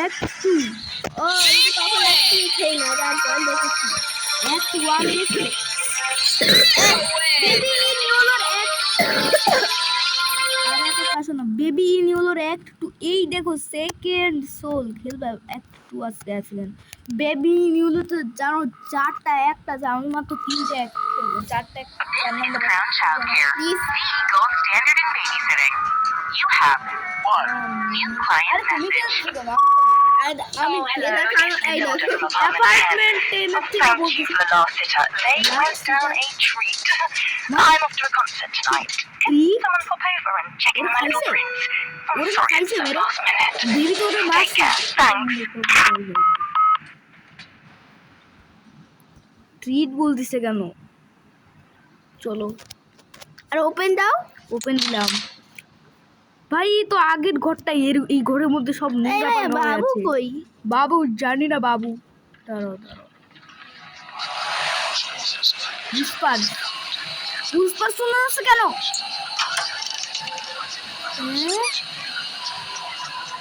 Act 2 ও আমি কখন একটু খেয়ে না আর গান দেখেছি অ্যাক্ট 1 গেছে বেবি ইন ইউলোর আর একটা কথা না বেবি ইন ইউলোর অ্যাক্ট 2 এই দেখো সেকেন্ড সোল খেলবে অ্যাক্ট 2 আসতে আসলেন বেবি ইন ইউলো তো জানো চারটা একটা জানো মাত্র তিনটে অ্যাক্ট খেলবে চারটা 4 নম্বর Please. The gold standard in babysitting. You have one new client message. আর আমি খেলা খাওয়া এই দেখো অ্যাপার্টমেন্টে Thank you for the last sitter. They went down a treat. I'm off to a concert tonight. Can someone pop over and check in my little prints? I'm What sorry is it's so it? last minute. Baby তো ওটা Take care. Thanks. Treat বলতেছে কেন চলো আর open দাও open দিলাম ভাই এই তো আগের ঘরটা এই ঘরের মধ্যে সব নোংরা পানি হয়ে বাবু আছে কই বাবু জানি না বাবু দাঁড়াও পুষ্পার শোনা যাচ্ছে কেন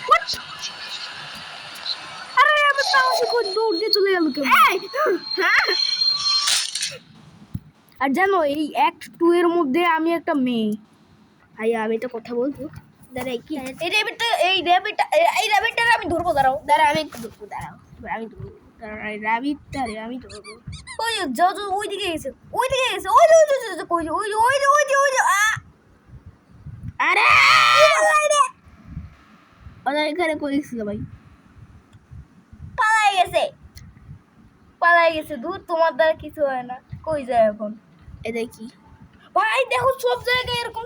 What? আরে আমি পাউসি কই দৌড় দিয়ে চলে গেল কেন আর জানো এই অ্যাক্ট 2 এর মধ্যে আমি একটা মেয়ে ভাই আমি তো কথা বলবো দাঁড়াই কি এই র্যাবিটটা আমি ধরবো দাঁড়াও দাঁড়া আমি একটু ধরবো দাঁড়াও আমি ধরবো রাবিটারে আমি ধরবো ওই যাও ওইদিকে গেছে ওই আরে ওরা এখানে কইছিল ভাই পালাই গেছে দূর তোমার দ্বারা কিছু হয় না কই যায় এখন এটা কি ভাই দেখো সব জায়গায় এরকম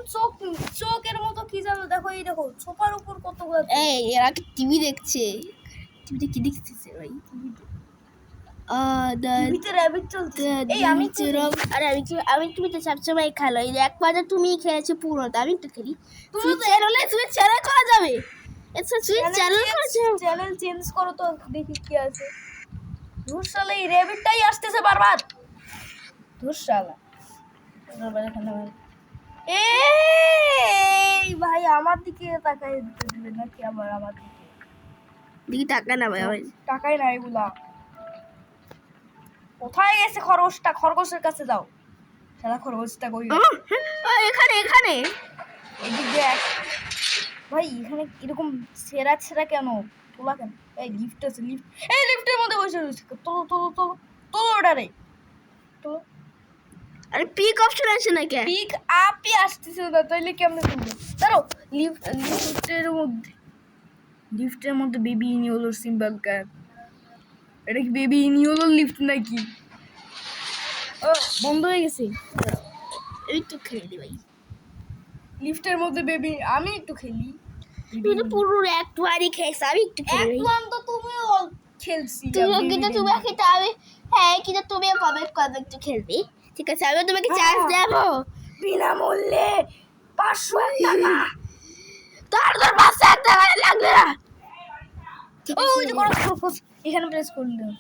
চোখের মতো কি জানো দেখো এই দেখো সোফার উপর কতগুলো এই এরা কি টিভি দেখছে টিভিতে কি দেখতেছে ভাই টিভিতে র‍্যাবিট চলছে এই আমি আরে আমি তুমি তো সবসময় খেলো এই একবার তুমি খেলেছো পুরোটা আমি তো খেলি তুমি চ্যানেল করা যাবে এটা সুইচ চ্যানেল করা যাবে চ্যানেল চেঞ্জ করো তো দেখি কি আছে ধুরশালা এই র‍্যাবিটটাই আসতেছে বারবার ধুরশালা এই ভাই আমার দিকে তাকাই দিবে নাকি আবার আমার দিকে টাকা না ভাই টাকাই না এগুলা কোথায় গেছে খরগোশের কাছে যাও শালা খরগোশটা কই এখানে এদিক দেখ ভাই এখানে এরকম ছেঁড়া কেন তোলা কেন এই লিফট আছে এই লিফটের মধ্যে বসে রয়েছে তো ওটারে তো আরে পিক অপশন আছে না কে পিক আপই আসতেছে না তাইলে কেমনে করবে দাঁড়াও লিফটের মধ্যে বেবি ইনিওলোর সিম্বল কেন এটা কি বেবি ইনিওলোর লিফট নাকি ও বন্ধ হয়ে গেছে এই তো খেলে দি ভাই লিফটের মধ্যে বেবি আমি একটু খেলি তুই তো পুরো একটুয়ারই খেয়েছ আমি একটু খেলি একদম তো তুমিও খেলছি তুমি খেতে হবে হ্যাঁ কিন্তু তুমিও কবে একটু খেলবি ঠিক আছে আমি তোমাকে চান্স দেবো বিনামূল্যে 500 টাকা তোর 500 টাকা লাগবে না ওই যে কোনো এখানে প্রেস করে দাও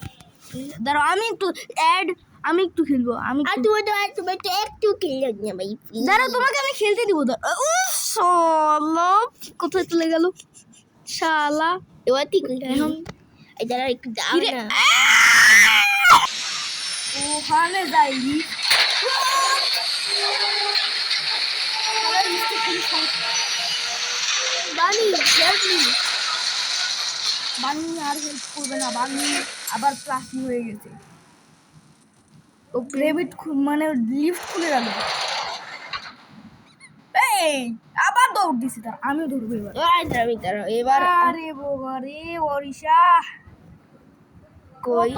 দাঁড়াও আমি একটু খেলবো আর তুমি তো একটু খেলে না ভাই দাঁড়াও তোমাকে আমি খেলতে দিব শালা কোথায় চলে গেল শালা এবার ঠিক এখন এই যারা একটু দাও না ওখানে যাইনি বানি আর হেল্প করবে না বানি আবার প্লাস্টিক হয়ে গেছে ও গ্রেভিট মানে লিফট খুলে গেল এই আবার দৌড় দিছি তার আমিও ধরবো এবার আরে বাবা রে ওড়িশা কই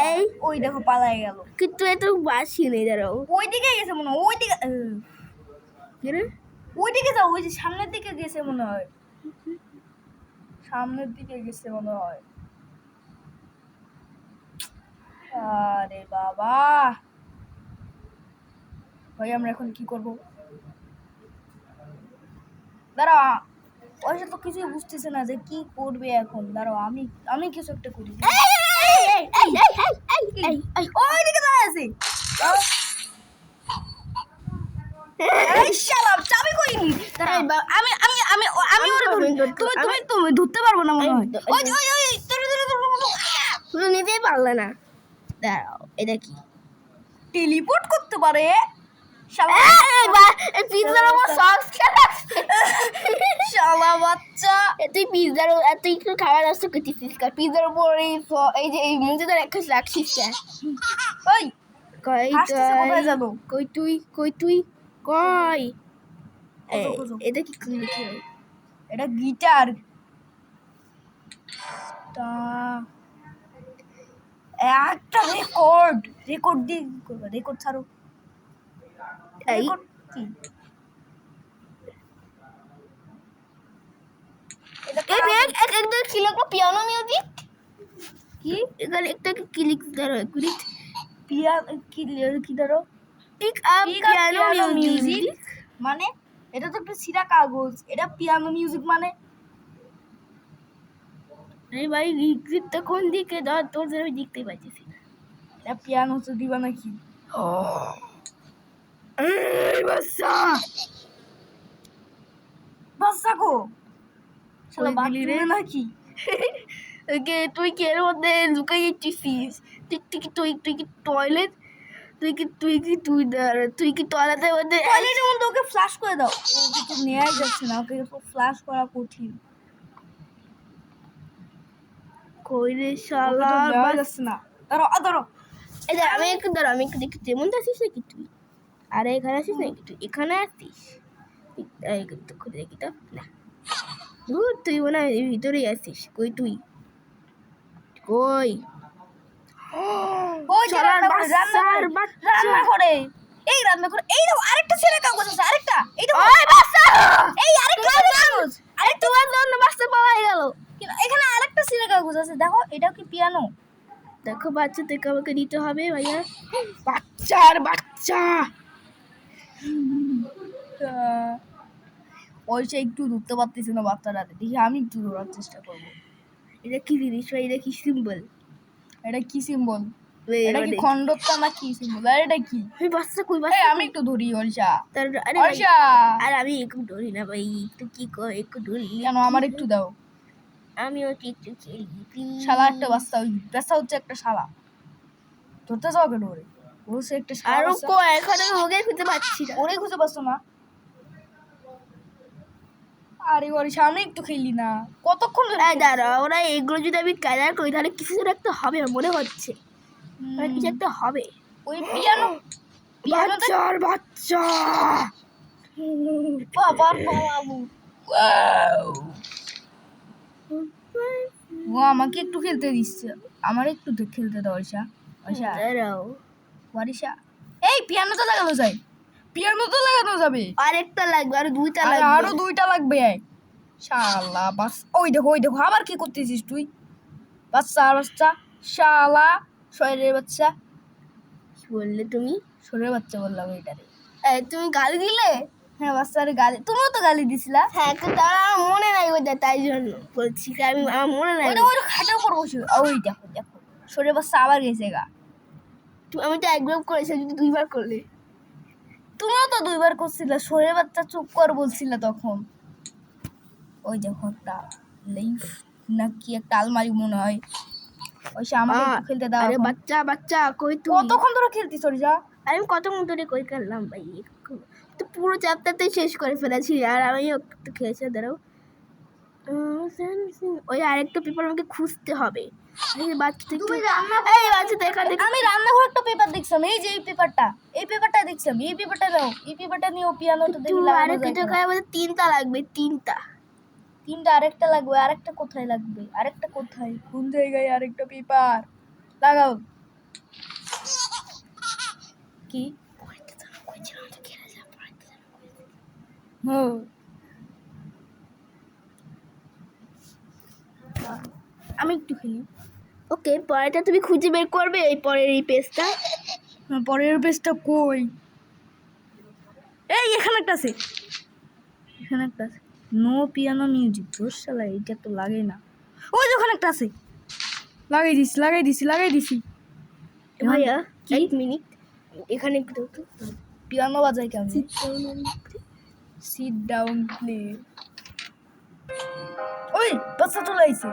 এই ওই দেখো পালাই গেল কিন্তু এত বাসি নেই দাঁড়াও ওইদিকে গেছে মনে হয় ওইদিকে যাও ওই যে সামনের দিকে গেছে মনে হয় আরে বাবা ভাই আমরা এখন কি করব দাঁড়াও ওই তো কিছুই বুঝতেছে না যে কি করবে এখন দাঁড়াও আমি কিছু একটা করি ওইদিকে দাঁড়ায় আছে চাবি কইনি আমি ওরে ধরি তুমি ধরতে পারবো না মনে হয় ওই তুমি নিতেই পারলে না। দাঁড়াও, এটা কি? টেলিপোর্ট করতে পারে শালা পিৎজার উপর সস খেলা। শালা বাচ্চা। তুই পিৎজার তুই একটু খাবার নষ্ট করতেছিস, পিৎজার উপর এই যে এই মুজিদার একটা রাখছিস কেন? ওই কই হাসতেছে, কোথায় যাবো? কই তুই কই? খোঁজো। এটা কি লিখে? এটা গিটার। তা একটা রেকর্ড দিয়ে কি করবে? রেকর্ড ছাড়ো। এই রেকর্ড কি? এটা এই দেখ একটা কি লিখলো? Piano music. কি এখানে একটা কি লিখতে ধরো ক্লিক কি ধরো পিক আপ পিয়ানো মিউজিক। মানে এটা তো একটা ছিঁড়া কাগজ, এটা পিয়ানো মিউজিক মানে? আরে ভাই লিখতে কোন দিকে ধর, তোর আমি দেখতে পাচ্ছি না। এটা পিয়ানো তো দিবা নাকি? এই বাচ্চা বাচ্চা গো শালা কই গেলি রে? বাথরুমে নাকি? ওকে তুই কি এর মধ্যে লুকাই যাচ্ছিস? তুই কি টয়লেট? তুই কি টয়লেটের মধ্যে টয়লেটের মধ্যে ওকে ফ্লাশ করে দাও। ও কিছু নেয়াই যাচ্ছে না, ওকে ফ্লাশ করা কঠিন। কই রে ওকে শালা? তো নেওয়া যাচ্ছে না। ধরো এই দেখ আমি একটু দেখি তেমন আছিস নাকি তুই? আরে এখানে আছিস নাকি তুই? এখানে আছিস? একটু খুলে দেখি তো না। তুই মনে হয় ভিতরেই আছিস। কই তুই? কই? ওই যে শালার রান্নাঘরে, বাচ্চার রান্নাঘরে। এই রান্নাঘরে এই দাও আরেকটা ছেঁড়া কাগজ আছে, আরেকটা। এই দাও ওই বাচ্চা! এই আরেকটা ছেঁড়া কাগজ। আরে তোমার জন্য বাচ্চা পাওয়া গেল। এখানে আরেকটা ছেঁড়া কাগজ আছে, দেখো এটাও কি পিয়ানো? দেখো বাচ্চা থেকে আমাকে দিতে হবে ভাইয়া। বাচ্চার বাচ্চা। পয়সা একটু ধরতে পারতেছি না বাচ্চাটা, দেখি আমি একটু ধরার চেষ্টা করবো। এটা কি জিনিস ভাই? এটা কি সিম্বল? এটা কি সিম্বল? এটা কি খণ্ডত্ব না কি সিম্বল? আর এটা কি? বাচ্চা কই এই বাচ্চা? আমি একটু ধরি অর্ষা। আরে ভাই, অর্ষা আরে আমি একটু ধরি না ভাই, একটু কি কর একটু ধরি। কেন আমার একটু দাও। আমিও একটু খেলি please। শালা একটা বাচ্চা, ওই বাচ্চা হচ্ছে একটা শালা। ধরতে যাও কেন ওরে? ও হচ্ছে একটা শালা আরো বাচ্চা। কো এখন আমি ওকে খুঁজে পাচ্ছি না। ওরে খুঁজে পাচ্ছ না? আরে অর্ষা আমি একটু খেলি না, কতক্ষণ ধরে এই দাঁড়া, ওরা এগুলো যদি আমি কালার করি তাহলে কিছু একটা হবে মনে হচ্ছে। কিছু একটা হবে। ওই পিয়ানো বাচ্চার বাচ্চা। বাবা বাবু ও আমাকে একটু খেলতে দিচ্ছে, আমার একটু খেলতে দাও অর্ষা। অর্ষা দাঁড়াও, ওয়ারিশা এই পিয়ানো তো লাগানো যায়, পিয়ানো তো লাগানো যাবে। আরেকটা লাগবে, আরো দুইটা আরে লাগবে। আরো দুইটা লাগবে। শালা বাস, ওই দেখো আবার কি করতেছিস তুই? বাচ্চা শালা শরীরের বাচ্চা। কি বললে তুমি? শরীরের বাচ্চা বললাম এটারে। তুমি গালি দিলে? হ্যাঁ বাচ্চারে গালি, তুমিও তো গালি দিছিলা। হ্যাঁ কিন্তু আমার মনে নাই ওইটা, তাই জন্য বলছি আমি, আমার মনে নাই। ওইটা খাটের উপর বসে। ওই দেখো শরীরের বাচ্চা আবার গেছে গা। আমি তো একবার করেছি, যদি দুইবার করলে। তুমিও তো দুইবার করছিলে, শরীরের বাচ্চা চুপ কর বলছিলে তখন। ওই দেখো একটা লাইফ নাকি একটা আলমারি মনে হয়। ওই সে আমাকে একটু খেলতে দাও। আরে বাচ্চা কই তুই? কতক্ষণ ধরে খেলতিস অরিজা? আমি কতক্ষণ ধরে কই খেললাম ভাই, তো পুরো চ্যাপ্টারটাই শেষ করে ফেলেছি আর আমি একটু খেয়েছি। দাঁড়াও, ওই আরেকটা পেপার আমাকে খুঁজতে হবে। বাচ্চা দেখা আমি রান্নাঘরে একটা পেপার দেখছিলাম, এই যে এই পেপারটা দেখছিলাম, এই পেপারটা দাও, এই পেপারটা নিয়ে পিয়ানোটা দেখি লাগানো যায় কিনা। আমাদের তিনটা লাগবে, তিনটা। আরেকটা লাগবে, আরেকটা কোথায় লাগবে? আরেকটা কোথায়, কোন জায়গায় আরেকটা পেপার লাগাও? কি আমি একটু খেলি। ওকে, পরেরটা তুমি খুঁজে বের করবে, এই পরের এই পেজটা। পরের পেজটা কই? এই এখানে একটা আছে, নো পিয়ানো মিউজিক। তোর শালা এটা তো লাগে না। ওই ওখানে একটা আছে, লাগাই দিছি। ভাইয়া 1 মিনিট এখানে একটু দাও তো। পিয়ানো বাজাই কেমন? Sit down play. ওই বাচ্চা চলে আইছে।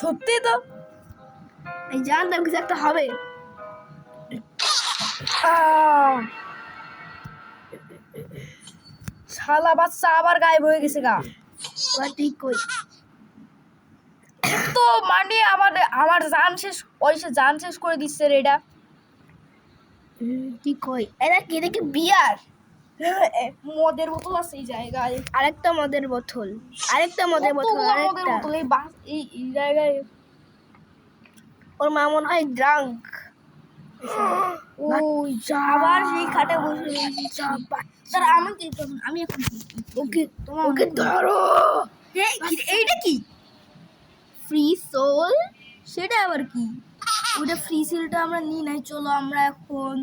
সত্যি তো আমি জানতাম কিছু একটা হবে। শালা বাচ্চা আবার গায়েব হয়ে গেছে গা। ওরা ঠিক কই তো মানে আমার জান শেষ, ওই সে জান শেষ করে দিচ্ছে রে এটা। ঠিক কই এটা কি দেখি বিয়ার মদের বোতল আছে এই জায়গায়, আরেকটা মদের বোতল আরেকটা মদের বোতল কতগুলো মদের আরেকটা বোতল এই এই জায়গায়। ওর মা মনে হয় ড্রাঙ্ক ওই আবার সেই খাটে বসে রয়েছি। দাঁড়া আমি এখন ওকে তোমার ওকে ধরো এইটা কি ফ্রি সোল সেটা আবার কি? ওটা ফ্রি সেলটা আমরা নিই নাই, চলো আমরা এখন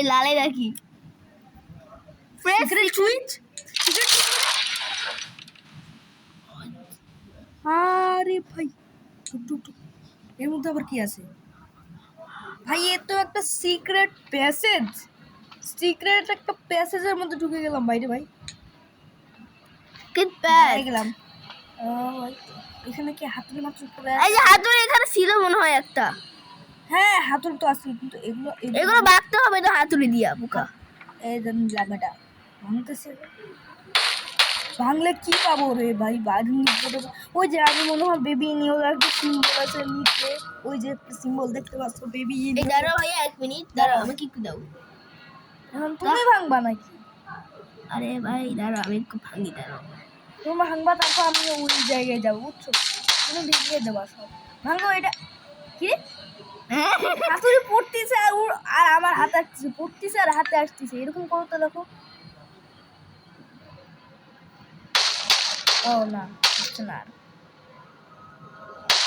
এ লালে রাখি সিক্রেট সুইচ। আরে ভাই এর মধ্যে আবার কি আছে ভাই? এ তো একটা সিক্রেট প্যাসেজ, সিক্রেট একটা প্যাসেজের মধ্যে ঢুকে গেলাম বাইরে ভাই। কিট দাঁড়ায় প্যাড গেলাম। এখানে কি হাতুড়ি মাত্র একটা এই যে হাতুড়ি এখানে ছিল মনে হয় একটা। হ্যাঁ হাতুড়ি তো আছে, কিন্তু এগুলো বাঁকতে হবে তো হাতুড়ি দিয়া বুকা। এই জায়গাটা ভাঙতেছে, ভাঙলে কি পাবো রে ভাই? ওই যে আমি মনে হয় বেবি নিও একটা সিম্বল আছে নিচে, ওই যে একটা সিম্বল দেখতে পাচ্ছ বেবি। এই দাঁড়াও ভাইয়া 1 মিনিট দাঁড়াও আমি কি দাও। এখন তুমি ভাঙবা নাকি? আরে ভাই দাঁড়াও আমি একটু ভাঙি দাঁড়াও। তুমি ভাঙবা, তারপর আমি ওই জায়গায় যাবো বুঝছো? তুমি ভেঙে দেবা সব। ভাঙো এটা কি হাতুড়ি পড়তেছে আর আমার হাতে আসতেছে, পড়তেছে আর হাতে আসতেছে, এরকম করো তো দেখো। ও না হচ্ছে না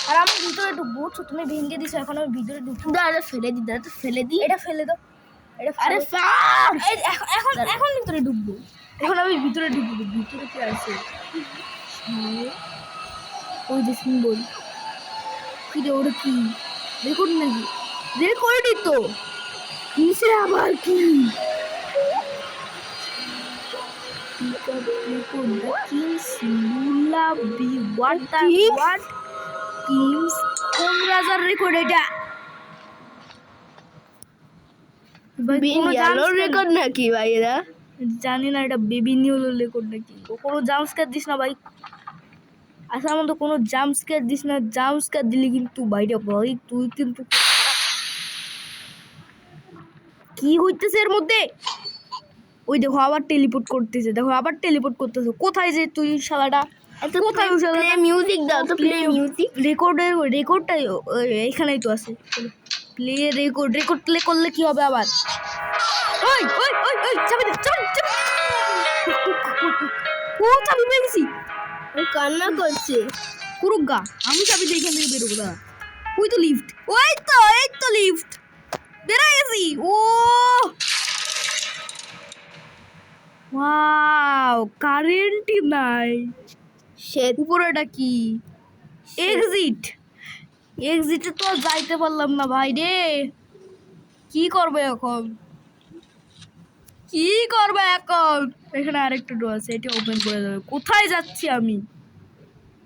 আর আমি ভিতরে ঢুকবো, তুমি ভেঙে দিছো, এখন আমি ভিতরে ঢুকবো। দাঁড়া ফেলে দি দাঁড়া তো ফেলে দি এটা ফেলে দাও, এটা আরে এখন এখন ভিতরে ঢুকবো, এখন আমি ভিতরে ঢুকবো। ভিতরে কি আছে? ওই যে সিম্বল কি রে? ওটা কি রেকর্ড নাকি? রেকর্ডই তো। নিচে আবার কি? কোন রাজার রেকর্ড এটা? রেকর্ড নাকি ভাইরা? জানি না এটা বেবি নিউল রেকর্ড নাকি। কোনো জাম্পস্কার দিস না ভাই, আসার মতো কোনো জাম্পস্কার দিস না। জাম্পস্কার দিলি কিন্তু বাইরে ভাই তুই কিন্তু কি হইতেছে এর মধ্যে? ওই দেখো আবার টেলিপোর্ট করতেছে, দেখো আবার টেলিপোর্ট করতেছে। কোথায় যে তুই শালাটা? কোথায় ওই শালাটা? মিউজিক দাও তো প্লে মিউজিক। রেকর্ডটাই এখানেই তো আছে। প্লে রেকর্ড প্লে করলে কি হবে আবার? ওই ওই ওই ওই চাবি দে, চাবি ও চাবি পেয়ে গেছি। ও কান্না করছে কুরুগা, আমি চাবি দিয়ে এখান থেকে বেরোবো। দাঁড়া, ওই তো লিফট, ওই তো এই তো লিফট, বেরোয় গেছি। ও ওয়াও, কারেন্টই নাই। সে উপরেটা কি? এক্সিট। এক্সিটে তো আর যাইতে পারলাম না ভাই রে। কি করবে এখন? কি করবে এখন? এখানে আরেকটা ডোর আছে, এটা ওপেন করে দেবে। কোথায় যাচ্ছি আমি?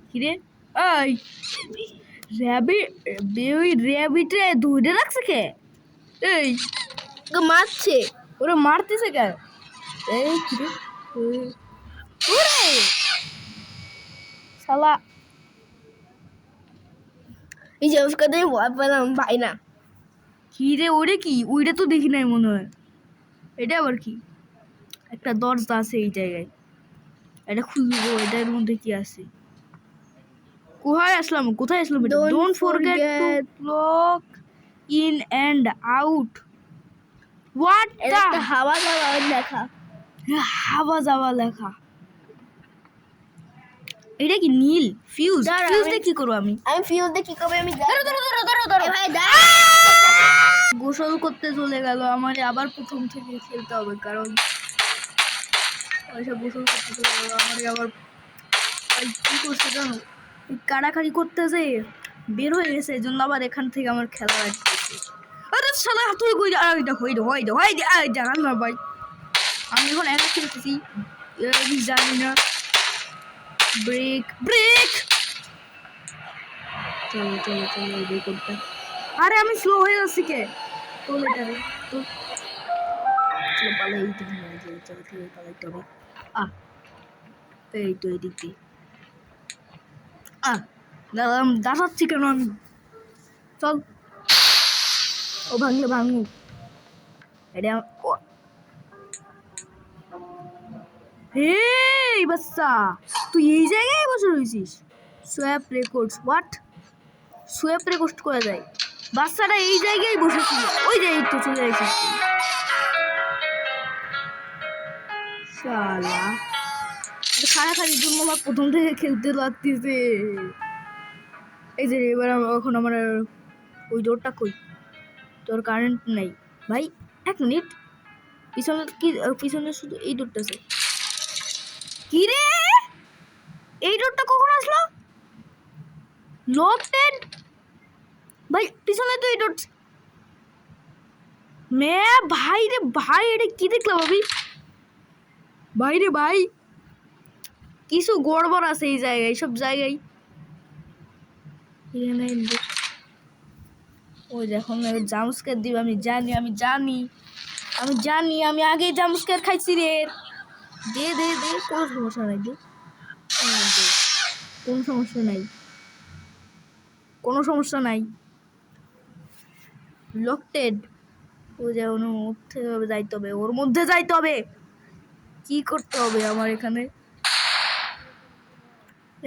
কিরে এই র্যাবিটে ধরে রাখছে কে? এই মারছে ওরে মারতেছে কে? এই কিরে ওরে শালা, এই যে उसका দিয়ে ভয় পেলাম ভাই না। কি রে? ওরে কি? ওইটা তো দেখি নাই মনে হয়। এটা আবার কি? একটা দরজা আছে এই জায়গায়, এটা খুলবো। এটার মধ্যে কি আছে? কোথায় আসলাম? Don't forget to lock in and out. What এটা একটা হাওয়া যাওয়া লেখা। হাওয়া যাওয়া লেখা। এটা কি নীল ফিউজ? দাঁড়া, ফিউজ আমি- দিয়ে কি করবো আমি? আমি ফিউজ দিয়ে কি করবে আমি জানি। এ ভাই গোসল করতে চলে গেল। আমার আবার প্রথম থেকে খেলতে হবে, কারণ ওইসব গোসল করতে চলে গেল। আমার আবার ওই কি করছে জানো? ওই কাড়াকাড়ি করতেছে, বের হয়ে গেছে, এই জন্য আবার এখান থেকে আমার খেলা আসতেছে। আরে শালা তুই কই? আরে দেখো এই দেখো এই দেখো এই দেখো, এই জানাল না ভাই, আমি এখন একা খেলতেছি। আমি জানি না। ব্রেক ব্রেক চলো চলো চলো এই রেকর্ডটা। আরে আমি স্লো হয়ে যাচ্ছি কে? তোল এটা রে তো। চলো পালাই এই দিকে নিয়ে যাই, চলো ঠিক আছে পালাইতে হবে। এই তো এই দিক দিয়ে। দাঁড়াম দাঁড়াচ্ছি কেন আমি? চল। ও ভাঙলে ভাঙুক। এটা এই বাচ্চা, তুই এই জায়গায় বসে রয়েছিস? Swap records what? Swap record করা যায়? বাচ্চাটা এই জায়গায় বসেছিল, ওই জায়গায় তো চলে এসেছিস শালা। খাড়াখাড়ির জন্য আমার প্রথম থেকে খেলতে লাগতেছে। এই যে এবার এখন আমার ওই ডোরটা কই? তোর কারেন্ট নাই ভাই, এক মিনিট। পিছনে কি? পিছনে শুধু এই ডোরটা আছে। কি রে, এই ডোরটা কখন আসলো? লকটেড ভাই, পিছনে তো এই ডোর। মে ভাই রে ভাই, এটা কি দেখলাম আমি? ভাই রে ভাই, কিছু গড়বড় আছে এই জায়গায়, সব জায়গায়। এখানে ওই যখন জাম্পস্কার দিবে, আমি জানি আমি জানি আমি জানি, আমি আগে জাম্পস্কার খাইছি রে। দে দে দে, কোনো সমস্যা নাই, দে কোনো সমস্যা নাই, কোনো সমস্যা নাই। লকটেড। ও যে ওর মধ্যে যাইতে হবে, ওর মধ্যে যাইতে হবে। কি করতে হবে আমার এখানে?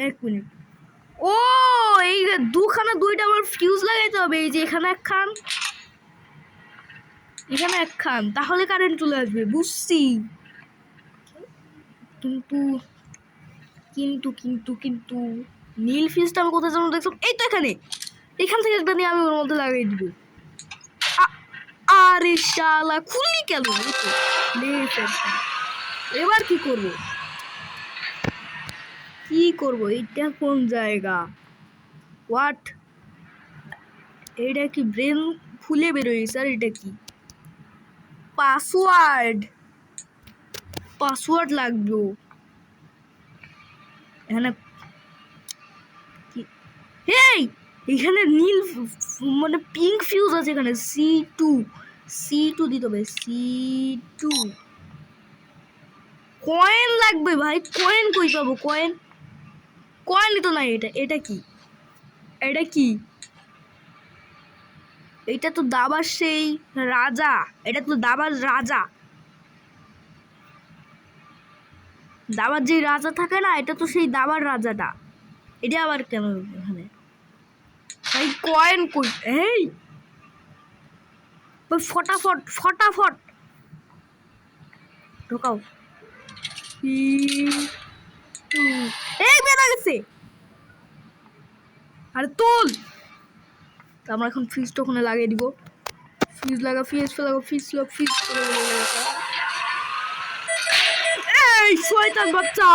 এক মিনিট। ও এই যে দুইটা আমার ফিউজ লাগাইতে হবে। এই যে এখানে একখান, এখানে একখান, তাহলে কারেন্ট চলে আসবে, বুঝছি। কিন্তু কিন্তু কিন্তু কিন্তু নীল ফিউজটা আমি কোথায় যেন দেখলাম, এই তো এখানে। এখান থেকে একটা নিয়ে আমি ওর মধ্যে লাগাই দিব। আরে শালা, খুললি কেন? এবার কি করব? কি করব? এটা কোন জায়গা? হোয়াট? এটা কি ব্রেন ফুলে বেরোয় স্যার? এটা কি পাসওয়ার্ড? পাসওয়ার্ড লাগবে এখানে। এই এখানে নীল মানে পিঙ্ক ফিউজ আছে এখানে। C2 দিতে হবে, C2। কয়েন লাগবে ভাই, কয়েন কই পাবো? কয়েনই তো নাই। এটা কি? এটা কি? এটা তো দাবার সেই রাজা, এটা তো দাবার রাজা। দাবার যে রাজা থাকে না, এটা তো সেই দাবার রাজাটা। এটা আবার কেন এখানে? ভাই কয়েন কই? এই ফটাফট ফটাফট ঢোকাও। এই বেড়া গেছে। আরে তোল। আমরা এখন ফ্রিজটা ওখানে লাগিয়ে দিব। ফ্রিজ লাগা, ফ্রিজ লাগা, ফ্রিজ লাগা, ফ্রিজ। এই শয়তান বাচ্চা,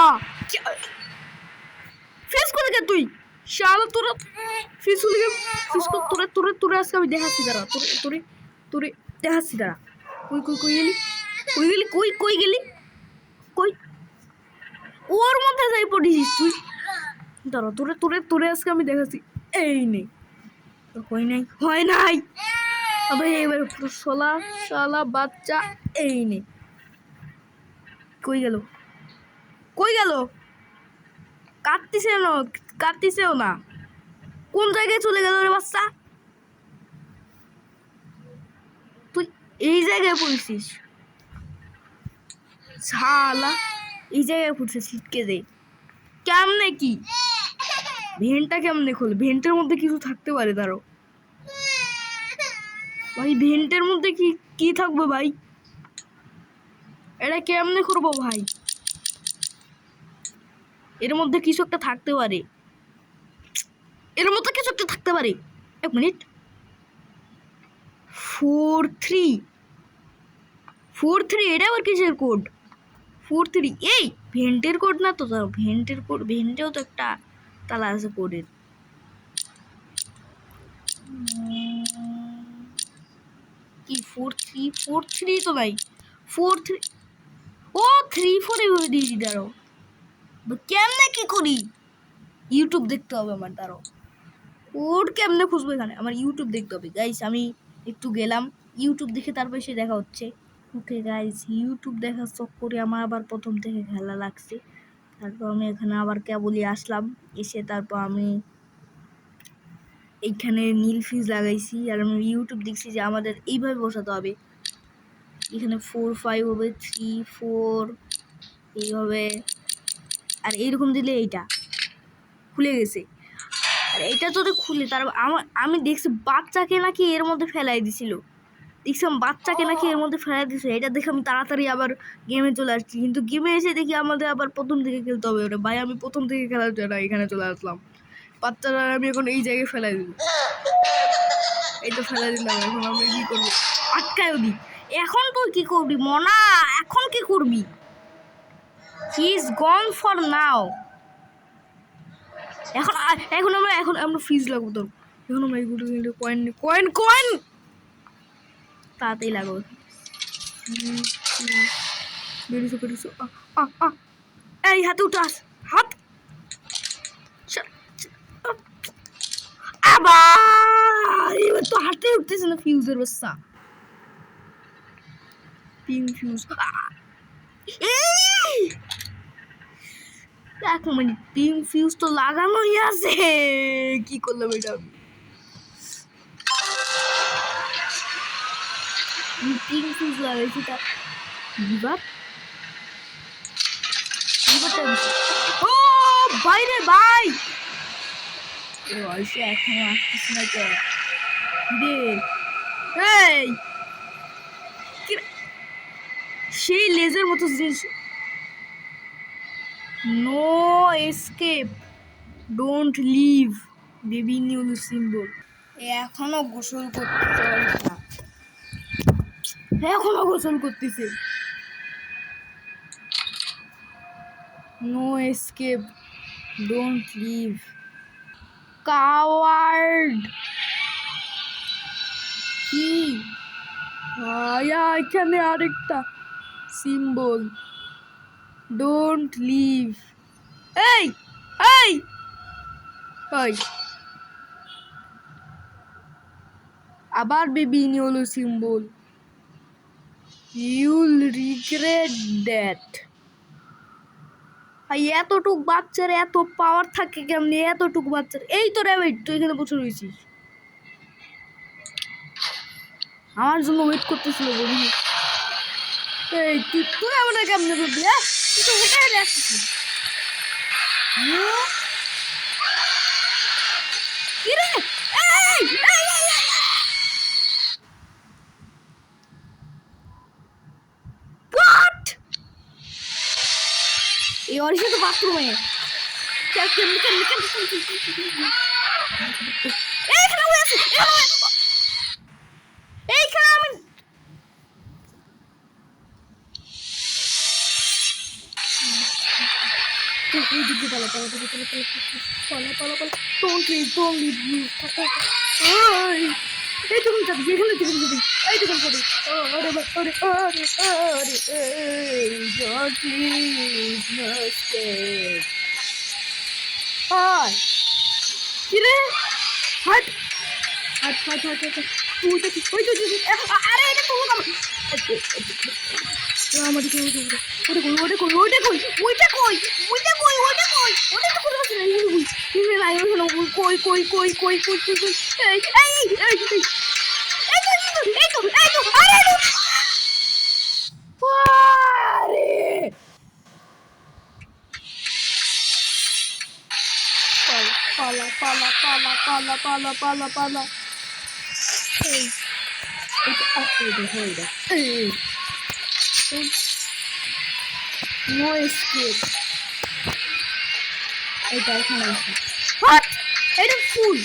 ফ্রিজ করে কে তুই? শালা তোরা ফ্রিজ করে ফ্রিজ করে তোরে তোরে তোরে আজকে আমি দেখাচ্ছি, দাঁড়া। তোরে তোরে তোরে দেখাচ্ছি, দাঁড়া। কই কই কই গেলি? কই গেলি? কই গেলি? কই? ওর মধ্যে যাই পড়িস তুই? দাঁড়া, তোরে তোরে তোরে আজকে আমি দেখাচ্ছি। এই নেই, হয় নাই, হয় নাই। আবে এবার শালা শালা বাচ্চা, এই নেই। কই গেল? কই গেল? কাটতিছেও না। কোন জায়গায় চলে গেল রে বাচ্চা? তুই এই জায়গায় পড়ছিস শালা, এই জায়গায় পড়ছিস। ছিটকে দে। কেমনে কি? ভেন্টটা কেমনে খোলে? ভেন্টের মধ্যে কিছু থাকতে পারে, ধরো ভাই। ভেন্টের মধ্যে কি থাকবে ভাই? এটা কেমনে করবো ভাই? এর মধ্যে কিছু একটা থাকতে পারে, এর মধ্যে কিছু একটা থাকতে পারে। এক মিনিট। 43 এটা আবার কিসের কোড? 43 এই ভেন্টের কোড না তো? ভেন্টের কোড, ভেন্টেও তো একটা তালা আছে কোডের। কি 43 তো নাই। 43 ও 34 এভাবে দিয়ে দি। দাঁড়ো, কেমনে কি করি? ইউটিউব দেখতে হবে আমার, দাঁড়ো। কোড কেমনে খুঁজবো এখানে? আমার ইউটিউব দেখতে হবে গাইস। আমি একটু গেলাম ইউটিউব দেখে, তারপর সে দেখা হচ্ছে। ওকে গাইস, ইউটিউব দেখার চক্করে আমার আবার প্রথম থেকে খেলা লাগছে। তারপর আমি এখানে আবার কেবলই আসলাম, এসে তারপর আমি এইখানে নীল ফিউজ লাগাইছি। আর আমি ইউটিউব দেখছি যে আমাদের এইভাবে বসাতে হবে। এখানে 4 5 হবে, 3 4 এইভাবে। আর এইরকম দিলে এইটা খুলে গেছে। আর এটা যদি খুলে তারপর আমি দেখছি বাচ্চাকে নাকি এর মধ্যে ফেলাই দিছিল। দেখছিলাম বাচ্চাকে নাকি এর মধ্যে ফেলাই দিছে। এটা দেখে আমি তাড়াতাড়ি আবার গেমে চলে আসছি, কিন্তু গেমে এসে দেখি আমাদের আবার প্রথম থেকে খেলতে হবে। ওটা ভাই আমি প্রথম থেকে খেলার জন্য এখানে চলে আসলাম। বাচ্চারা আমি এখন এই জায়গায় ফেলাই দিব। এই তো ফেলাই দিলাম। এখন আমি কি করবো? আটকায় দি। এখন তুই কি করবি মনা? এখন কি করবি? He is gone for now. এখন আমরা ফিজ লাগবো তো। এখন আমরা এইগুলো কয়েন কয়েন কয়েন তাড়াতাড়ি লাগবে। বেরিয়েছো। এই হাতে উঠাস হাত। আবার এবার তো হাতে উঠতেছে না ফিউজের বাচ্চা। Pin fuse. এক মিনিট, পিং ফিউজ তো লাগানোই আছে। কি করলাম এটা? পিং ফিউজ লাগাইছি তা বিবাদ। ও বাইরে ভাই, এসে এখনো আসতেছে না কে রে? এই সেই লেজের মতো জিনিস। No escape, don't leave, baby new symbol. এখনো গোসল করতেছে, এখনো গোসল করতেছে। No escape, don't leave, coward. কি এখানে আরেকটা সিম্বল, ডোন্ট লিভ। এই এই এই আবার baby new symbol, you'll regret that. এতটুক বাচ্চার এত পাওয়ার থাকে কেমনি? এতটুক বাচ্চার এই তো র্যাবিট, তুই এখানে বসে রয়েছিস, আমার জন্য ওয়েট করতেছিল বলি। এই তুই আমরা কেমনে করবি? তুই তো হেঁটে আসছিস। কি রে? এই অরিশা তো বাথরুমে। এইখানে আমি এইটুকুন যাবি, এখানে এইটুকুন যাবি, এইটুকুন যাবি। কিরে হাট হাট হাট হাট হাট। তুই তো ওই তো আরে এটা কোন আমাদের ওটা কই ওটা কই ওইটা কই ওইটা কই ওইটা কই ওটা তো কোথাও আছে না লাগে না কই কই কই কই কই কই কই এই এই এই এই তো আরে পালা পালা পালা পালা পালা পালা পালা। এই এটা নো এসকেপ। এটা এখানে আছে। হোয়াট? এটা ফুল।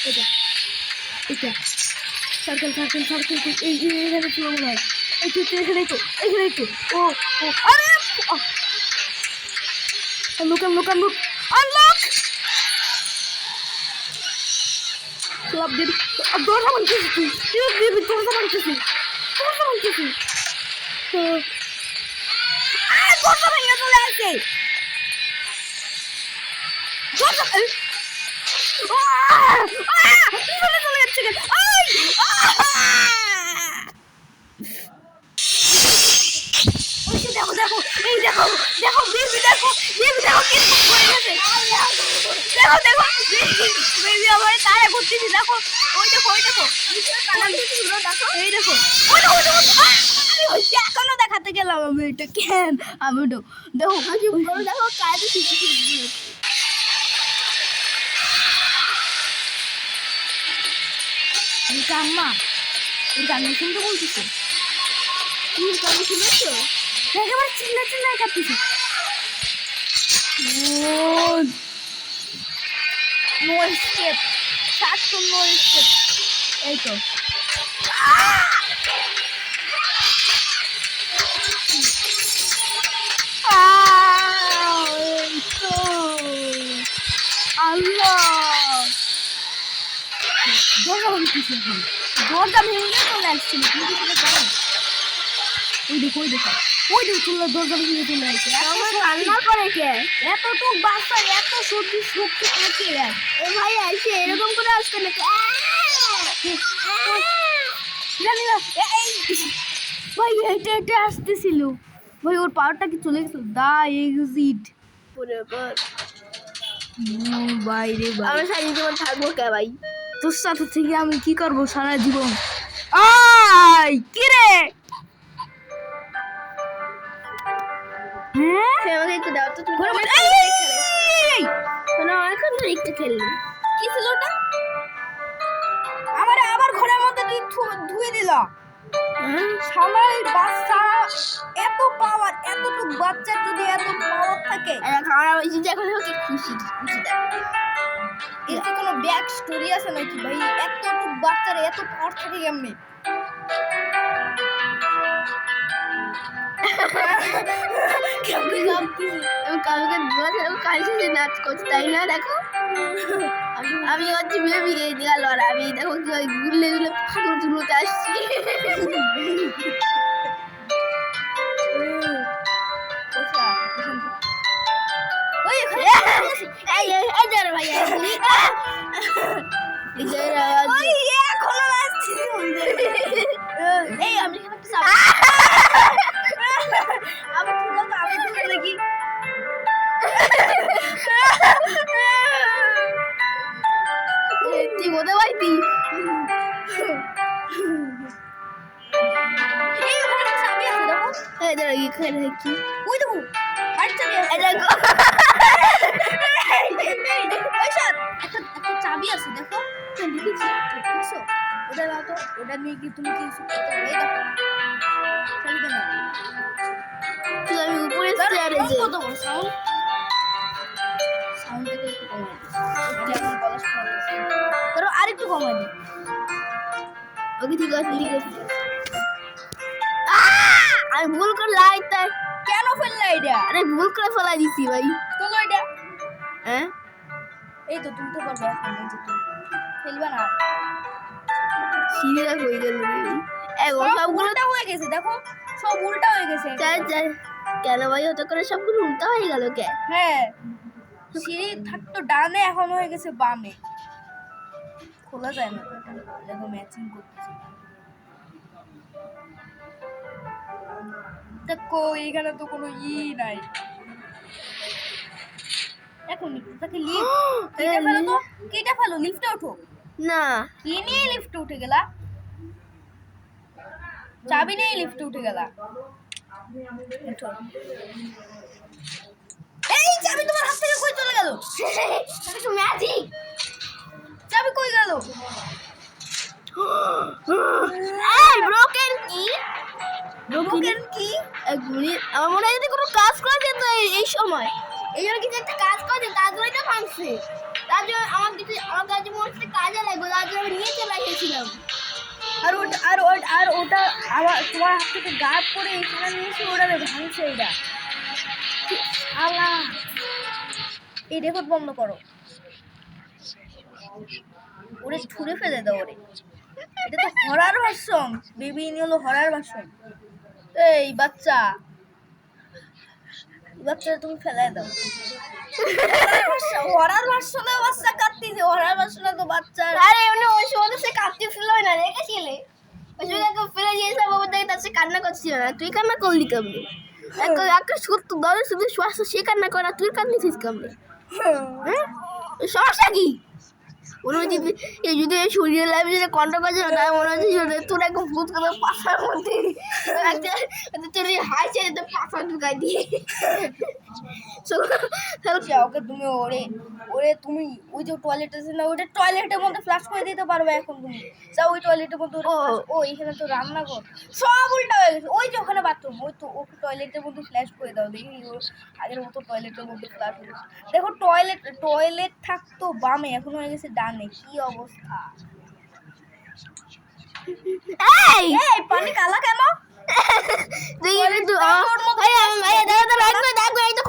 এটা এটা সার্কেল সার্কেল সার্কেল। এই এখানে ছিল মনে হয়। এই তো এখানেই তো ও ও আরে লুক আনলক। ক্লাব দিবি দৌড় সামান কিছু দিবি তোর সামান কিছু তো আরে দৌড় ভাইয়া চলে আসছে। পিছনে চলে যাচ্ছে কেন? ওই যে দেখো দেখো, এই দেখো দেখো বেবি, দেখো বেবি, দেখো কি হয়ে গেছে। দেখো দেখো বেবি আমার তারা করতেছি, দেখো ওই দেখো ওই দেখো এই দেখো ওই দেখো ওই দেখো। ওই যে এখনো দেখাতে গেলাম আমি, এটা কেন আমি দেখো দেখো কাজে শিখেছি। আম্মা এই গান শুনতে বলতেছে, তুমি কাজে শুনেছো? একেবারে চিল্লা চিল্লা কাঁদতেছে। নো স্টেপ, সাত নো স্টেপ, এই তো আল্লাহ দরজা ভাঙতেছে, এখন দরজা ভেঙে চলে আসছিল, তুমি কি সেটা জানো? ওই দেখো ওই দেখো ওই দেখো চলে দরজা ভেঙে চলে আসছে। আমার রান্না করে কে? এতটুক বাচ্চা এত সবজি শক্তি একে দেয়। ও ভাই আইছে এরকম করে আসতে নাকি? জানি না ভাই এটা এটা আসতেছিল ভাই, ওর পাওয়ারটা কি চলে গেছিল? দা এক্সিট পুরো পর বাইরে আমরা সারা জীবন থাকবো কে ভাই? তোর সাথে থেকে আমি কি করবো সারা জীবন? আই কি রে? হ্যাঁ সে আমাকে একটু দাও তো, তুমি ঘরে আমার বসে- সাথে এই! খেলে। না এখন তো একটু খেললি। কি ছিল ওটা? আমারে আবার ঘরের মধ্যে তুই ধুয়ে দিলা। সামাই বাচ্চা এত পাওয়ার, এতটুক বাচ্চার যদি এত পাওয়ার থাকে, খাওয়া হয়েছে যে এখন কি খুশি খুশি দেখ। এর কি কোনো ব্যাক স্টোরি আছে নাকি ভাই? এতটুক বাচ্চার এত পাওয়ার থাকে কেমনে? আমি কালকে কাল সাথে নাচ করছি তাই না? দেখো আমি হচ্ছে বেবি গেল আর আমি দেখো কি গুলে গুলে ফাটল তুলোতে আসছি। ওই এখানে এই দাঁড়া ভাই ওই এখনো আসছে। এই আমি এখানে একটা আবার ঠিক আছে, আবার ঠিক দেখি। তুই কোথায় পাইতি? এই ওখানে একটা চাবি আছে দেখো। এই দাঁড়া এখানে কি? ওই দেখো আর চাবি আছে। এই দেখো ওই সাথ একটা চাবি আছে দেখো। দেখেছি দেখছো? ওটা দাও তো, ওটা নিয়ে কি তুমি কি কিছু করতে পারবে? এই দেখো চাবিটা নাও। তুই আমি উপরে স্টেয়ারে যে কত বড় সাউন্ড, সাউন্ডটাকে একটু কমাই দিই, যেমন গলা শোনা যাচ্ছে। ধরো আরেকটু কমাই দিই। ওকে ঠিক আছে ঠিক আছে। আমি ভুল করে লাইটটা কেন ফেললা এটা? আরে ভুল করে ফেলাই দিছি ভাই। তোলো এটা। হ্যাঁ এই তো তুলতে পারবে এখন, এই যে তুমি ফেলবে না। সিরিয়াস হয়ে গেল রে। এই ও সব সবগুলো উল্টা হয়ে গেছে দেখো, সব উল্টা হয়ে গেছে। চাই চাই কেন ভাই হতে করে সবগুলো উল্টা হয়ে গেল কে? হ্যাঁ সিঁড়ি থাকতো ডানে, এখন হয়ে গেছে বামে। খোলা যায় না তো এটা। দেখো ম্যাচিং করতেছি। দেখো এখানে তো কোনো নাই। এখন তাকে লিফট কেটে ফেলো তো, কেটে ফেলো, লিফটে ওঠো। না কি নিয়ে লিফটে উঠে গেলা? চাবি নিয়ে লিফটে উঠে গেলা। উঠো। এই চাবি তোমার হাত থেকে কই চলে গেল? এটা ম্যাজিক। চাবি কই গেল? এই ব্রোকেন কি? ব্রোকেন কি? এক মিনিট আমার মনে হয় যদি কোনো কাজ করা যেত এই সময়, এই জন্য কিছু একটা কাজ করা যেত, তার জন্যই তো ভাঙছে। তার জন্য আমার কাছে মনে হচ্ছে কাজে লাগবে, তার জন্য আমি নিয়ে চলে এসেছিলাম। আর ওটা আবার তোমার হাত থেকে গাছ পড়ে এখানে নিয়েছে, ওটা ভাঙছে এটা। আল্লাহ, এই রেকর্ড বন্ধ করো। ওরে ছুঁড়ে ফেলে দাও ওরে। এটা তো হরার ভার্সন, বেবি ইনি হলো হরার ভার্সন। এই বাচ্চা বাচ্চাটা তুমি ফেলাই দাও। হরার ভার্সনে বাচ্চা কাঁদতেছে, হরার ভার্সনে তো বাচ্চা আরে এমনি ওই সময় তো সে কাঁদতে ছিল না, দেখেছিলে? ওই সময় তাকে ফেলে দিয়েছে বাবা, তাই তার সে কান্না করছিল না, তুই কান্না করলি কেমনি? একটা সত্য দলে শুধু শ্বাস সে কান্না করে না, তুই কান্দিছিস কেমনি? হ্যাঁ, সমস্যা কি? মনে হচ্ছে এই যদি শরীরে লাইফে যদি কন্ট্রোল করছে না, তাই মনে হচ্ছে তোর একদম ভূত করে পাশার মধ্যে তোর হাই ছেড়ে তো পাশা ঢুকাই দিয়ে। ওকে তুমি ওরে ওরে তুমি ওই যে টয়লেট আছে না, ওইটা টয়লেটের মধ্যে ফ্লাশ করে দিতে পারবে এখন তুমি। যাও ওই টয়লেটের মধ্যে ও এখানে তো রান্নাঘর, সব উল্টা হয়ে গেছে। ওই যে ওখানে বাথরুম, ওই তো ওকে টয়লেটের মধ্যে ফ্ল্যাশ করে দাও, দেখি আগের মতো টয়লেটের মধ্যে ফ্ল্যাশ হয়ে গেছে। দেখো টয়লেট থাকতো বামে, এখন হয়ে গেছে ডানে, কি অবস্থা। এই এই পানি কালা কেন?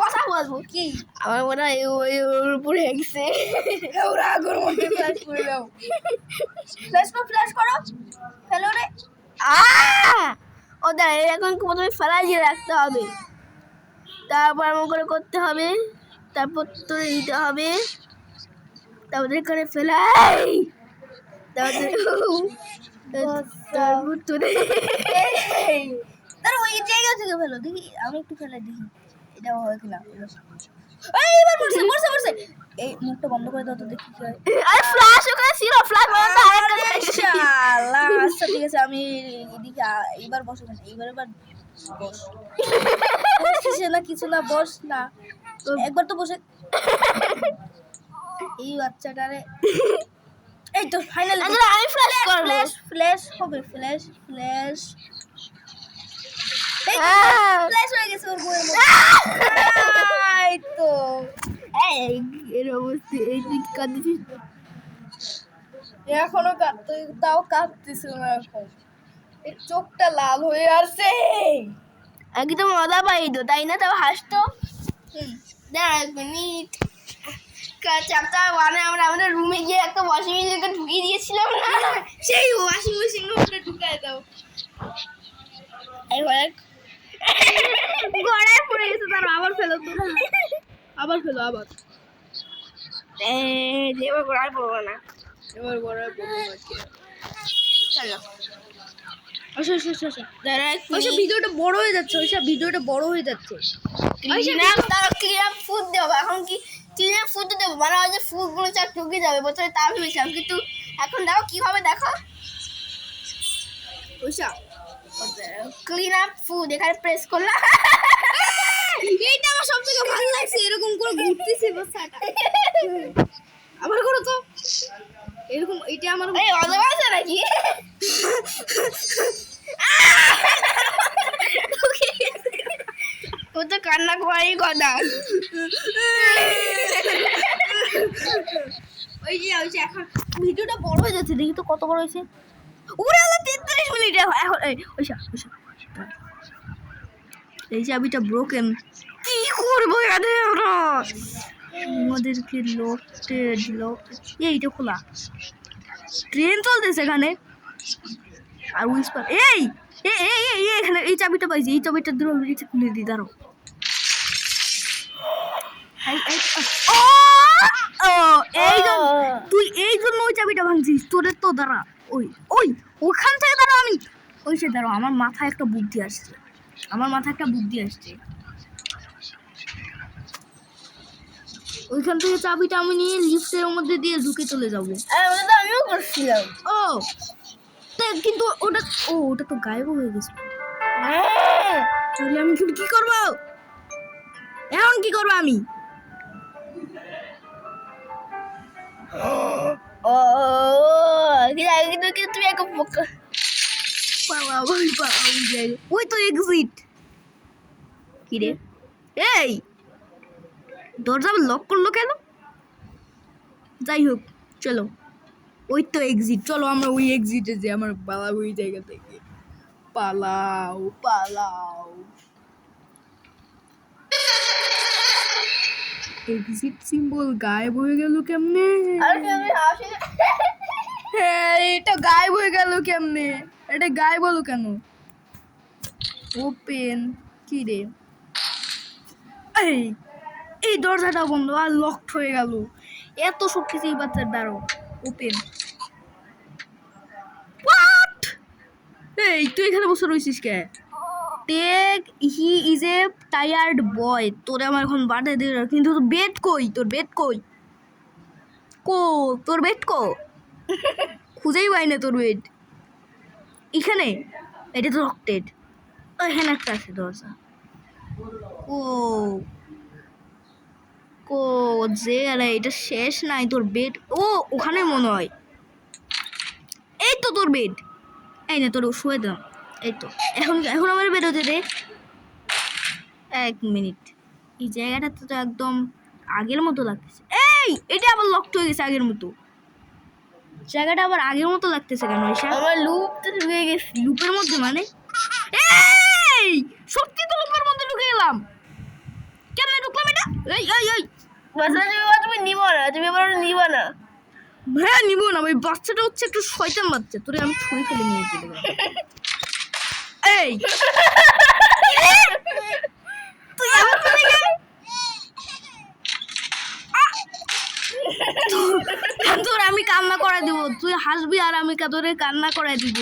কথা বলবো কি আমার মনে হয় ওর উপরে গেছে। ওরা আগের মধ্যে ফ্ল্যাশ করে দাও, ফ্ল্যাশ করো, ফেলো রে। ওদের এখন প্রথমে ফেলা দিয়ে রাখতে হবে, তারপর এমন করে করতে হবে, তারপর তুলে দিতে হবে, তারপর এখানে ফেলাই, তারপর তুলে তার ওই জায়গা থেকে ফেলো, দেখি আমি একটু ফেলে দেখি এটা হয় কিনা। এই এবার পড়ছে এই মুখটা বন্ধ করে দাও তো, দেখি কি হয়। আরে ফ্ল্যাশ ওখানে ছিল, ফ্ল্যাশ বন্ধ আরেকটা ইনশাআল্লাহ। আচ্ছা ঠিক আছে, আমি এদিকে এবার বসো না, এবার বস। বসছিস না কিছু না, বস না একবার তো বসে। এই বাচ্চাটারে, এই তো ফাইনালি আমি ফ্ল্যাশ করব। ফ্ল্যাশ হবে, ফ্ল্যাশ হয়ে গেছে ওর বউয়ের মধ্যে। এই তো এর অবস্থা এই দিক কাঁদছিস এখনো কাঁদতে, তাও কাঁদতেছে না এখন, এর চোখটা লাল হয়ে আসছে। একদম মজা পাইতো তাই না? তাও হাসতো। দাঁড়া এক মিনিট, চ্যাপ্টার 1 আমরা আমাদের রুমে গিয়ে একটা ওয়াশিং মেশিনকে ঢুকিয়ে দিয়েছিলাম না? সেই ওয়াশিং মেশিনের উপরে ঢুকায় দাও। এইবার গড়ায় পড়ে গেছে, তার আবার ফেলো তো, আবার ফেলো আবার। এবার গোড়ায় পড়বো না। এবার গড়ায় পড়বে বাকি। চলো আচ্ছা দাঁড়া এক ওইসব ভিডিওটা বড় হয়ে যাচ্ছে, ক্লিন আপ ফুড দেবো এখন, কি ক্লিন আপ ফুড দেবো মানে ওই যে ফুডগুলো চার ঢুকে যাবে বোতলে, তা ভেবেছিলাম, কিন্তু এখন দেখো কীভাবে, দেখো ওইসব ক্লিন আপ ফুড এখানে প্রেস করলাম। এইটা আমার সব থেকে ভালো লাগছে, এরকম করে ঘুরতেছে বাচ্চাটা। আবার করো তো এরকম, এটা আমার এই অজব আছে নাকি? ও তো কান্না করারই কথা। ওই যে এখন ভিডিওটা বড় হয়ে যাচ্ছে, দেখি তো কত বড় হয়েছে। ওরে আল্লাহ 43 মিনিট এখন। এই চাবিটা ব্রোকেন, কি করবো এখানে আমরা? আমাদেরকে এইটা খোলা, ট্রেন চলতেছে এখানে। আর উইসপার এই এখানে এই চাবিটা পাইছি, এই চাবিটা দিয়ে খুলে দিই, দাঁড়ো। তুই এই জন্য ওই চাবিটা ভাঙছিস, তোদের তো দাঁড়া, ওখান থেকে দাঁড়া, আমি ওই সে দাঁড়ো, আমার মাথায় একটা বুদ্ধি আসছে, ওইখান থেকে চাবিটা আমি নিয়ে লিফটের মধ্যে দিয়ে ঢুকে চলে যাবো। আমিও করছিলাম। কিন্তু ওটা তো গায়েব হয়ে গেছে। তাহলে আমি কি করবো আমি? তুমি এক ওই তো এক্সিট। কি রে, এই দরজা লক করলো কেন? যাই হোক চলো, ওই তো এক্সিট, চলো আমরা ওই এক্সিটে যে আমার বাবা ওই জায়গা থেকে পালাও। এক্সিট সিম্বল গায়েব হয়ে গেল কেমনে? এটা গায়েব হয়ে গেল কেমনে? এটা গায়েব হলো কেন? ওপেন কি রে? এই এই দরজাটা বন্ধ আর লকড হয়ে গেল। এত শক্তিশালী এই বাচ্চার দ্বারা ওপেন। হোয়াট? এই তুই এখানে বসে রইছিস কে? Take he is a tired boy. তোরে আমার এখন বাড়াই দিয়ে কিন্তু তোর বেড কই? তোর বেড কই? তোর বেড খুঁজেই পাই না তোর বেড। এখানে এটা তো রক্টেড। এখানে একটা আছে দরজা। ও যে আরে এটা শেষ নাই তোর বেড। ওখানে মনে হয়। এই তো তোর বেড। এই না তোর শুয়ে দাও। এই তো এখন আমার বেরোতে দে। 1 মিনিট। এই জায়গাটা তো একদম আগের মতো লাগতেছে। এটা আবার লকড হয়ে গেছে আগের মতো। জায়গাটা আবার আগের মতো লাগতেছে কেন? আমার লুপ তো ঢুকে গেছি। লুপের মধ্যে মানে? সত্যি তো লুপের মধ্যে ঢুকে গেলাম। কেমনে ঢুকলাম এটা? তুমি নিবো না, তুমি এবার নিবো না। হ্যাঁ নিবো না। ওই বাচ্চাটা হচ্ছে একটু শয়তান বাচ্চা। তোরে আমি ছুঁড়ে ফেলে নিয়ে যেতে তুই আমার চলে গেল। তোর আমি কান্না করে দিব। তুই হাসবি আর আমি তোরে কান্না করে দিব।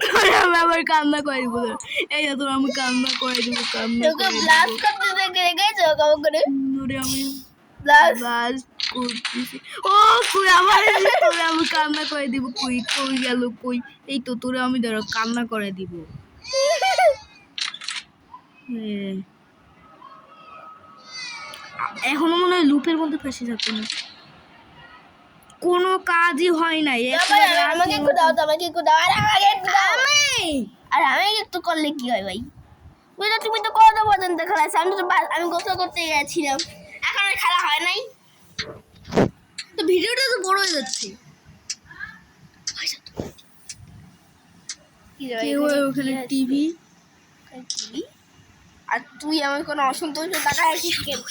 তোরে আমি আবার কান্না করে দিব। এই তোর আমি কান্না করে দিব। তোকে ব্লাস্ট করতে দেখে গেছো কবে করে? তোরে আমি ব্লাস্ট করতেছি। তুই আমার তোরে আমি কান্না করে দিব। কই গেল কই? এই তো তোরে আমি ধরো কান্না করে দিব। এখনো মনে হয় লুপের মধ্যে ফেসে যাচ্ছে না। কোনো কাজই হয় নাই। আমাকে একটু দাও তো, আমাকে একটু দাও। আর আমাকে একটু দাও। আর আমি একটু করলে কি হয় ভাই? বুঝলো, তুমি তো কত পর্যন্ত খেলাচ্ছ। আমি গোসল করতে গেছিলাম, এখন আর খেলা হয় নাই। তো ভিডিওটা তো বড় হয়ে যাচ্ছে। ওখানে টিভি। আর তুই আমার কোনো অসন্তোষ টাকা আছিস কেন?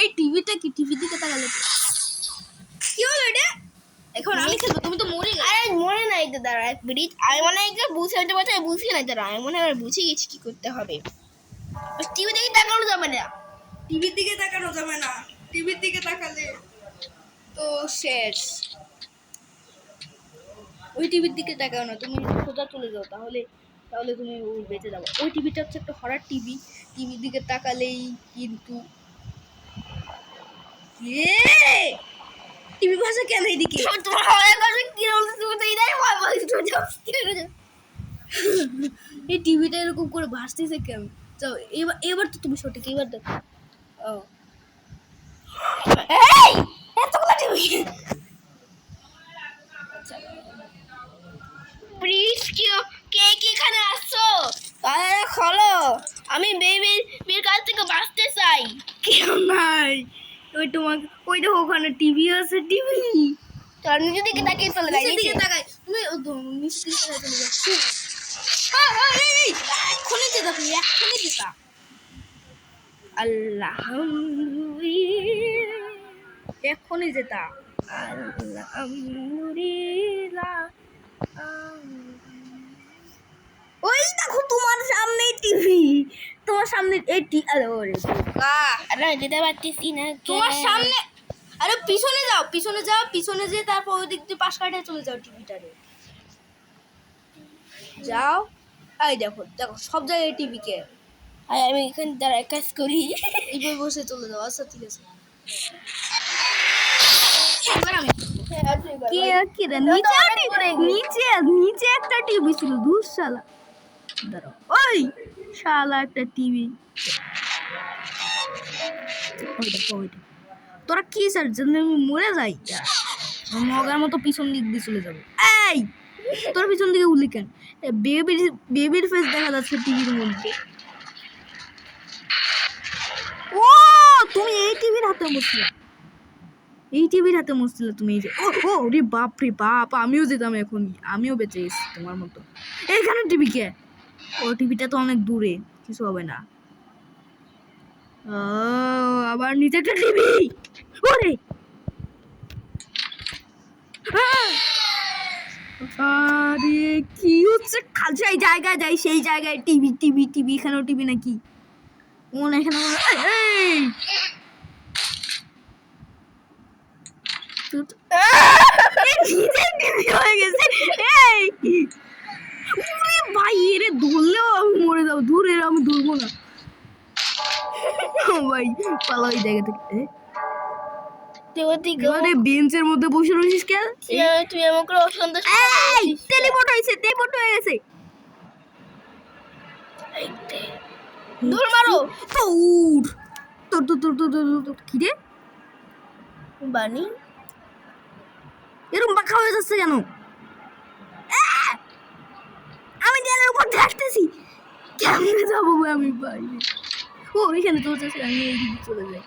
এই টিভিটা কি? টিভি দিকে তাকালে কি হলো এটা? এখন আমি খেলবো। তুমি তো মরে গেলে। আরে মনে নাই তো, দাঁড়া 1 মিনিট। আমি মনে হয় বুঝে উঠতে পারছি, বুঝি নাই। দাঁড়া, আমি মনে হয় বুঝে গেছি কি করতে হবে। টিভি দিকে তাকানো যাবে না। টিভির দিকে তাকানো যাবে না। টিভির দিকে তাকালে তো শেষ। ওই টিভির দিকে তাকাও না। তুমি সোজা চলে যাও, তাহলে তুমি বেঁচে যাবো। ওই টিভিটা হচ্ছে একটা হরর টিভি। টিভির দিকে তাকালেই কিন্তু টিভি ভাষা কেন এইদিকে? তোমার হওয়ার কথা কি বলছো? তুমি তো এটাই ভয় পাচ্ছো। এই টিভিটা এরকম করে ভাসতেছে কেন? যাও এবার তো তুমি সঠিক। এবার দেখো। এই এতগুলো টিভি। প্লিজ কে এখানে আসছো? তাহলে খোলো। আমি বেবির কাছ থেকে বাঁচতে চাই। কেউ নাই। ওই দেখো ওখানে টিভি আছে। টিভি তোর নিজের দিকে তাকিয়ে চলে যাই। নিচের দিকে তাকাই। তুমি নিচের দিকে তাকাই চলে যাও। এক্ষুনি যেতা তুমি, এক্ষুনি যেতা। আল্লাহ এক্ষুনি যেতা। ওই দেখো তোমার সামনে টিভি। তোমার সামনে আরে ওরে আরে যেতে পারতেছি না। তোমার সামনে। আরে পিছনে যাও, পিছনে যেয়ে তারপর ওই দিক দিয়ে পাশ কাটে চলে যাও টিভিটারে। যাও। এই দেখো সব জায়গায় টিভি কে। আমি এখানে দাঁড়া কাজ করি। এইভাবে বসে চলে যাও। আচ্ছা ঠিক আছে। এবার আমি কি রে নিচে একটা টিভি ছিল। ধুর শালা। দাঁড়াও। ওই শালা একটা টিভি। তোরা কি স্যার জন্য আমি মরে যাই? মগার মতো পিছন দিক দিয়ে চলে যাবো। এই তোর পিছন দিকে উঠলি কেন? বেবির ফেস দেখা যাচ্ছে টিভির মধ্যে। তুমি এই টিভির হাতে বসলে। তুমি এই যে রে বাপ রে বাপ। আমিও যেতাম এখন। আমিও বেঁচে গেছি তোমার মতো। এইখানে টিভি কে? টিভিটা তো অনেক দূরে, কিছু হবে না। আবার নিচে একটা টিভি। ওরে আরে কি হচ্ছে সেই জায়গায় যাই সেই জায়গায় টিভি টিভি টিভি এখানেও টিভি নাকি মনে এখানে এই টিভি হয়ে গেছে এই ওরে ভাই এরে ধরলেও আমি মরে যাবো দূর এর আমি ধরবো না ও ভাই পালাই জায়গা থেকে এবারে বেঞ্চের মধ্যে বসে রয়েছিস কেন তুই আমাকে অসন্তোষ এই টেলিপোর্ট হয়ে গেছে দূর মারো তোর তোর কি রে বানি এরকম বাঁকা হয়ে যাচ্ছে কেন আমি দেয়ালের উপর আসতেছি কেমনে যাবো আমি বাইরে ও এখানে তোর কাছে আমি এইদিকে চলে যাই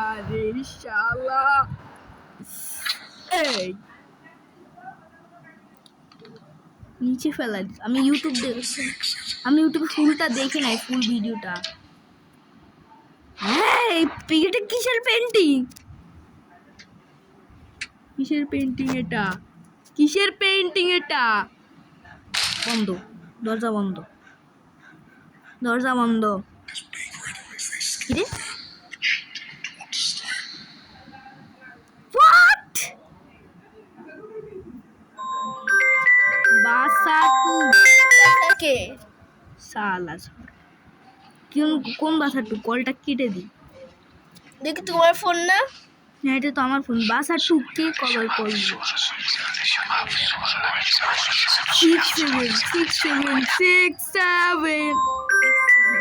আরে শালা এই নিচে ফেলা আমি ইউটিউবে ফুলটা দেখি নাই ফুল ভিডিওটা এই এটা কিসের পেন্টিং এটা বন্ধ দরজা বন্ধ কি রে What? বাসা টু কে সালা কোন বাসা টু কলটা কেটে দি দেখি তোমার ফোন না না এটা তো আমার ফোন বাসা টু কে কল করলো 6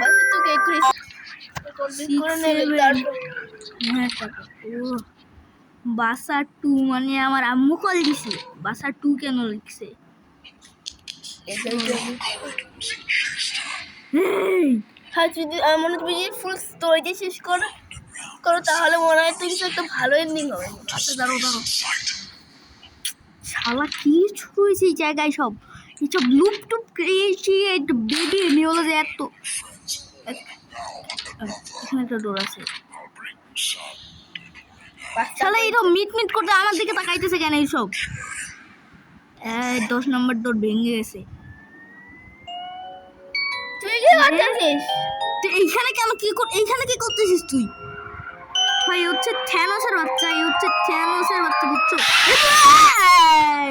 বাস তো কে করে বাসা টু মানে আমার আম্মু কল দিছে বাসা টু কেন লিখছে হ্যাঁ যদি মনে তুমি যদি ফুল স্টোরিতে শেষ করো তাহলে মনে হয় তো কিছু একটা ভালো এন্ডিং হবে আচ্ছা দাঁড়ো শালা কি শুরু হয়েছে এই জায়গায় সব এইসব লুপ টুপ ক্রিয়েছি বেবি নিয়ে যে এত এখানে একটা ডোর আছে শালা এইসব মিট করতে আমার দিকে তাকাইতেছে কেন এইসব 10 নম্বর ডোর ভেঙে গেছে তুই কি করতেছিস এইখানে কেন এইখানে কি করতেছিস তুই ভাই হচ্ছে থ্যানোসের বাচ্চা বুঝছো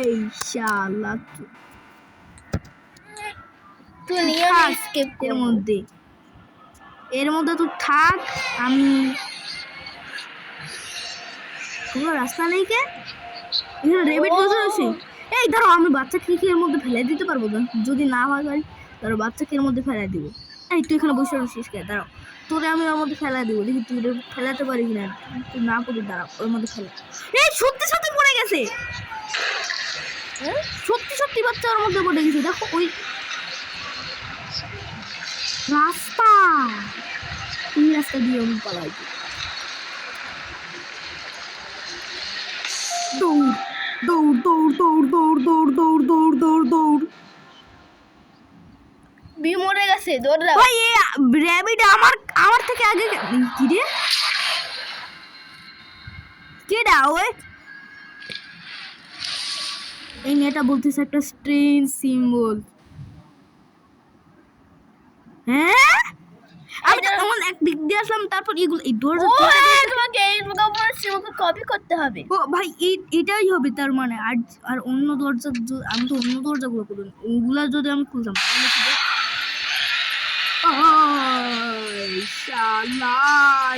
এই শালা তুই নিয়ে এসকেপ এর মধ্যে তুই থাক আমি কোনো রাস্তা নেই কে এখানে রেবিট বসে আছে এই ধরো আমি বাচ্চাকে কি এর মধ্যে ফেলে দিতে পারবো না যদি না হয় ভাই ধরো বাচ্চাকে এর মধ্যে ফেলে দিব এই তুই এখানে বসে রয়েছিস কে দাঁড়াও তোরে আমি ওর মধ্যে ফেলা দিব দেখি তুই ফেলাতে পারি কিনা তুই না পড়ে দাঁড়াও ওর মধ্যে ফেলা এই সত্যি পড়ে গেছে সত্যি বাচ্চা ওর মধ্যে পড়ে গেছে দেখো ওই রাস্তা এই রাস্তা দিয়ে আমি পালাই দৌড় বি মরে গেছে দৌড় দাও ভাই এই র‍্যাবিট আমার থেকে আগে কি রে কেডা ওই এই মেয়েটা বলতেছে একটা স্ট্রেঞ্জ সিম্বল হ্যাঁ আমি তখন এক দিক দিয়ে আসলাম তারপর এগুলো এই দরজা তোমাকে এই তোমাকে কপি করতে হবে ও ভাই এটাই হবে তার মানে আর অন্য দরজা আমি তো অন্য দরজাগুলো খুললাম ওগুলা যদি আমি খুলতাম তাহলে কি শালা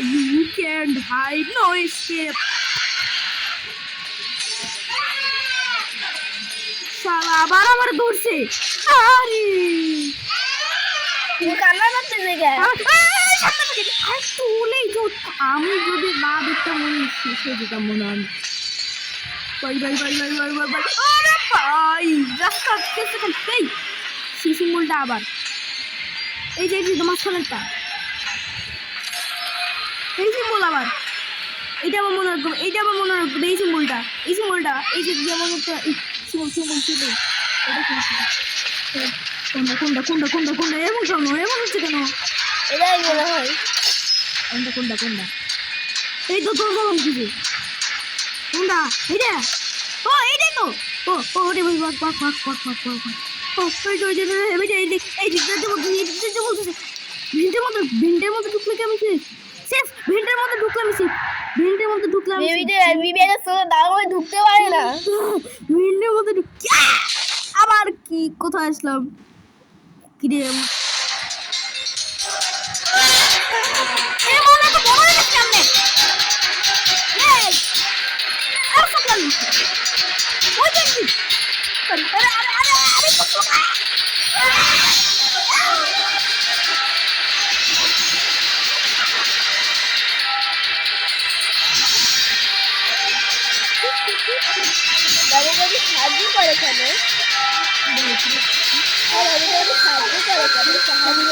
you can't hide no escape শালা আবার আমার ধরছে আরে তুমি কান্না করতেছে কেন আমি যদি না দেখতাম মনে শেষে যেতাম মনে হয় ভাই আরে ভাই রাস্তা এই সিম্বলটা আবার এই যে মাঝখানেরটা এই সিম্বল আবার এটা আমার মনে রাখবো এই সিম্বলটা এই যে যেমন একটা সিম্বল কোনটা এমন হচ্ছে কেন এটাই মনে হয় কোনটা এই তো তোর বলুন কিছু কোন কোনটা এইটা ও এইটাই তো ও ও ওরে ভাই বাক বাক বাক বাক বাক বাক ও ওই যে এই দিকটা বলতেছে ভিন্টের মধ্যে ঢুকলে কি আমি সেফ ভিন্টের মধ্যে ঢুকলে আমি সেফ ভিন্টের মধ্যে ঢুকলে আমি বিবি একটা সোজা দাঁড় করে ঢুকতে পারে না। ভিন্টের মধ্যে আবার কি কোথায় আসলাম কি রে দাদু সাহায্য করে কেন? দাদু সাহায্য করে কেন? সাহায্য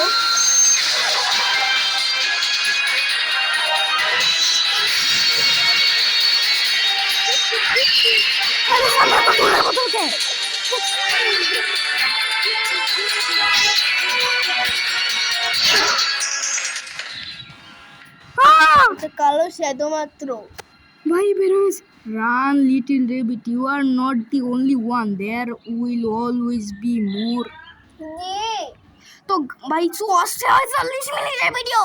কালো শ্যাদো মাত্র। ভাই বেরোস run little rabbit you are not the only one there will always be more তো ভাই 40 মিনিটের ভিডিও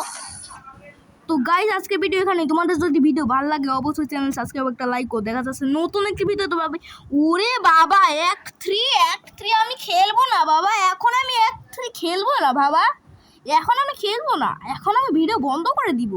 তো গাইজ আজকে ভিডিও এখানে তোমাদের যদি ভিডিও ভালো লাগে অবশ্যই চ্যানেল সাবস্ক্রাইব একটা লাইক করো দেখা যাচ্ছে নতুন একটি ভিডিও তো ভাবে ওরে বাবা অ্যাক্ট 3 আমি খেলবো না বাবা এখন আমি অ্যাক্ট 3 খেলবো না বাবা এখন আমি খেলবো না এখন আমি ভিডিও বন্ধ করে দিব